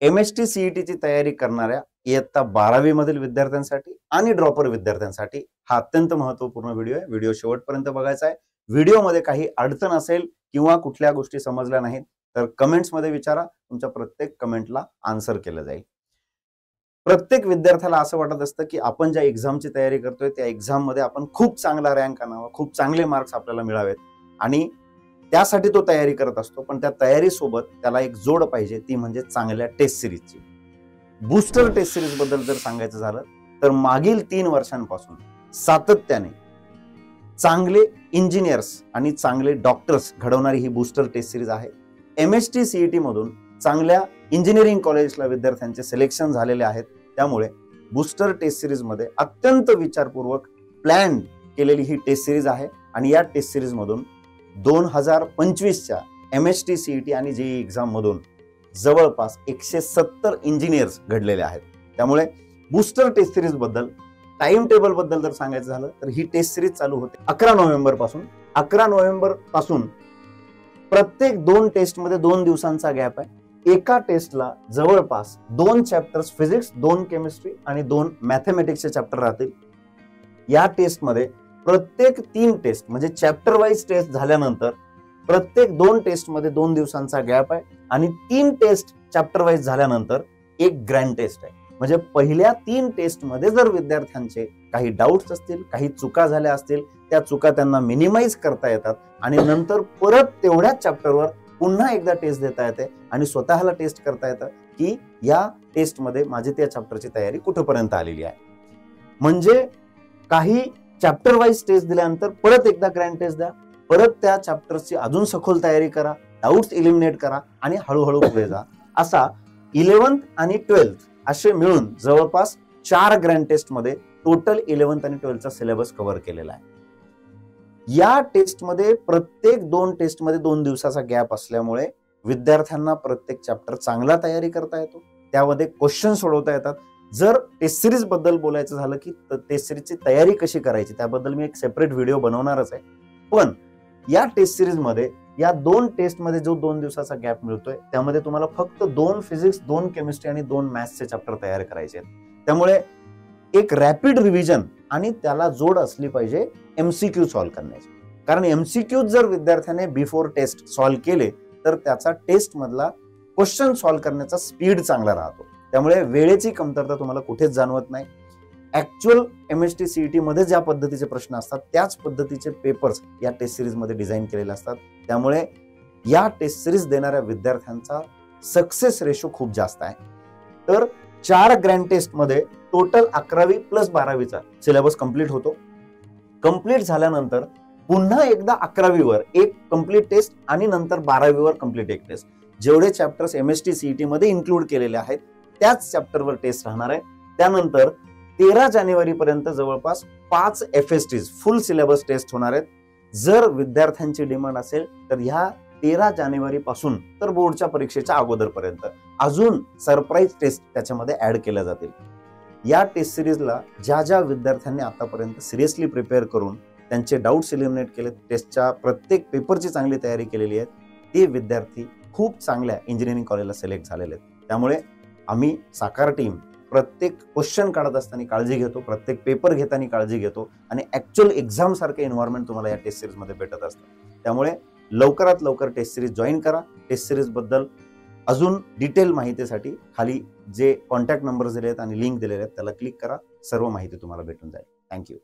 MST CET ची तयारी करणाऱ्या इयत्ता 12वी मधील विद्यार्थ्यांसाठी आणि ड्रॉपर विद्यार्थ्यांसाठी हा अत्यंत महत्त्वपूर्ण व्हिडिओ आहे. व्हिडिओ शेवटपर्यंत बघायचा आहे. व्हिडिओमध्ये काही अडचण असेल किंवा कुठल्या गोष्टी समजल्या नाहीत तर कमेंट्स मध्ये विचारा. तुमच्या प्रत्येक कमेंटला आन्सर केलं जाईल. प्रत्येक विद्यार्थ्याला असं वाटत असतं की आपण ज्या एक्झामची तयारी करतोय त्या एक्झाम मध्ये आपण खूप चांगला रँक आणावा, खूप चांगले मार्क्स आपल्याला मिळावेत आणि त्यासाठी तो तयारी करत असतो. पण त्या तयारी सोबत त्याला एक जोड पाहिजे, ती म्हणजे चांगल्या टेस्ट सिरीजची. बूस्टर टेस्ट सिरीज बद्दल जर सांगायचं झालं तर मागील 3 वर्षांपासून सातत्याने चांगले इंजिनियर्स आणि चांगले डॉक्टर्स घडवणारी ही बूस्टर टेस्ट सिरीज आहे. MST CET मधून चांगल्या इंजिनिअरिंग कॉलेजला विद्यार्थ्यांचे सिलेक्शन झालेले आहेत. त्यामुळे बूस्टर टेस्ट सिरीज मध्ये अत्यंत विचारपूर्वक प्लॅन केलेली ही टेस्ट सिरीज आहे आणि या टेस्ट सिरीज मधून 2025च्या MST CET आणि JEE एक्झाम मधून जवळपास 170 इंजिनियर्स घडलेले आहेत. त्यामुळे बूस्टर टेस्ट सिरीज बद्दल टाइम टेबल बद्दल जर सांगायचं झालं तर ही टेस्ट सिरीज चालू होते 11 नोव्हेंबर पासून. 11 नोव्हेंबर पासून प्रत्येक 2 टेस्ट मध्ये 2 दिवसांचा गॅप आहे. एका टेस्टला जवळपास 2 चॅप्टर्स फिजिक्स, 2 केमिस्ट्री आणि 2 मॅथमॅटिक्सचे चॅप्टर राहतील. या टेस्ट मध्ये प्रत्येक 3 टेस्ट म्हणजे चॅप्टर वाईज टेस्ट झाल्यानंतर प्रत्येक 2 टेस्ट मध्ये 2 दिवसांचा गॅप आहे आणि 3 टेस्ट चॅप्टर वाईज झाल्यानंतर एक ग्रँड टेस्ट आहे. म्हणजे पहिल्या 3 टेस्ट मध्ये जर विद्यार्थ्यांचे काही डाऊट्स असतील, काही चुका झाल्या असतील, त्या चुका त्यांना मिनिमाइज करता येतात आणि नंतर परत तेवढ्याच चॅप्टरवर पुन्हा एकदा टेस्ट देता येते आणि स्वतःला टेस्ट करता येतं की या टेस्ट मध्ये माझी त्या चॅप्टरची तयारी कुठेपर्यंत आलेली आहे. म्हणजे काही चॅप्टर वाईज टेस्ट दिल्यानंतर परत एकदा ग्रँड टेस्ट द्या, परत त्या चॅप्टरची अजून सखोल तयारी करा, डाऊट्स इलिमिनेट करा आणि हळूहळू पुढे जा. असा 11th आणि 12th असे मिळून जवळपास 4 ग्रँड टेस्ट मध्ये टोटल 11th आणि 12thचा सिलेबस कव्हर केलेला आहे. या टेस्ट मध्ये प्रत्येक 2 टेस्ट मध्ये 2 दिवसाचा गॅप असल्यामुळे विद्यार्थ्यांना प्रत्येक चॅप्टर चांगला तयारी करता येतो, त्यामध्ये क्वेश्चन सोडवता येतात. जर टेस्ट सिरीज बद्दल बोलायचं झालं की टेस्ट सिरीजची तयारी कशी करायची त्याबद्दल मी एक सेपरेट व्हिडिओ बनवणारच आहे. पण या टेस्ट सिरीज मध्ये या 2 टेस्ट मध्ये जो 2 दिवसाचा गॅप मिळतोय त्यामध्ये तुम्हाला फक्त 2 फिजिक्स, 2 केमिस्ट्री आणि 2 मॅथ्सचे चॅप्टर तयार करायचे आहेत. त्यामुळे एक रॅपिड रिव्हिजन आणि त्याला जोड असली पाहिजे MCQ सॉल्व्ह करण्याची. कारण MCQ जर विद्यार्थ्याने बिफोर टेस्ट सॉल्व्ह केले तर त्याचा टेस्ट मधला क्वेश्चन सॉल्व्ह करण्याचा स्पीड चांगला राहतो. त्यामुळे वेळेची कमतरता तुम्हाला कुठेच जाणवत नाही. ऍक्च्युअल MST CET मध्ये ज्या पद्धतीचे प्रश्न असतात त्याच पद्धतीचे पेपर्स या टेस्ट सिरीज मध्ये डिझाईन केलेले असतात. त्यामुळे या टेस्ट सिरीज देणाऱ्या विद्यार्थ्यांचा सक्सेस रेशो खूप जास्त आहे. तर 4 ग्रँड टेस्ट मध्ये टोटल 11वी प्लस 12वीचा सिलेबस कंप्लीट होतो. कंप्लीट झाल्यानंतर पुन्हा एकदा 11वीवर एक कंप्लीट टेस्ट आणि नंतर 12वीवर कंप्लीट एक टेस्ट. जेवढे चॅप्टर्स MST CET मध्ये इन्क्लूड केलेले आहेत त्याच चॅप्टरवर टेस्ट राहणार आहे. त्यानंतर 13 जानेवारी पर्यंत जवळपास 5 FSTs फुल सिलेबस टेस्ट होणार आहेत. जर विद्यार्थ्यांची डिमांड असेल तर ह्या 13 जानेवारी पासून तर बोर्डच्या परीक्षेच्या अगोदरपर्यंत अजून सरप्राईज टेस्ट त्याच्यामध्ये ऍड केल्या जातील. या टेस्ट सिरीजला ज्या ज्या विद्यार्थ्यांनी आतापर्यंत सिरियसली प्रिपेअर करून त्यांचे डाऊट्स इलिमिनेट केले, टेस्टच्या प्रत्येक पेपरची चांगली तयारी केलेली आहे, ते विद्यार्थी खूप चांगल्या इंजिनिअरिंग कॉलेजला सिलेक्ट झालेले आहेत. त्यामुळे आम्ही साकार टीम प्रत्येक क्वेश्चन काढत असताना काळजी घेतो, प्रत्येक पेपर घेताना काळजी घेतो आणि ऍक्च्युअल एक्झाम सारखे एन्व्हायरमेंट तुम्हाला या टेस्ट सिरीज मध्ये भेटत असतं. त्यामुळे लवकरात लवकर टेस्ट सिरीज जॉईन करा. टेस्ट सिरीज बद्दल अजून डिटेल माहितीसाठी खाली जे कॉन्टॅक्ट नंबर दिले आहेत आणि लिंक दिलेले आहेत त्याला क्लिक करा. सर्व माहिती तुम्हाला भेटून जाईल. थँक्यू.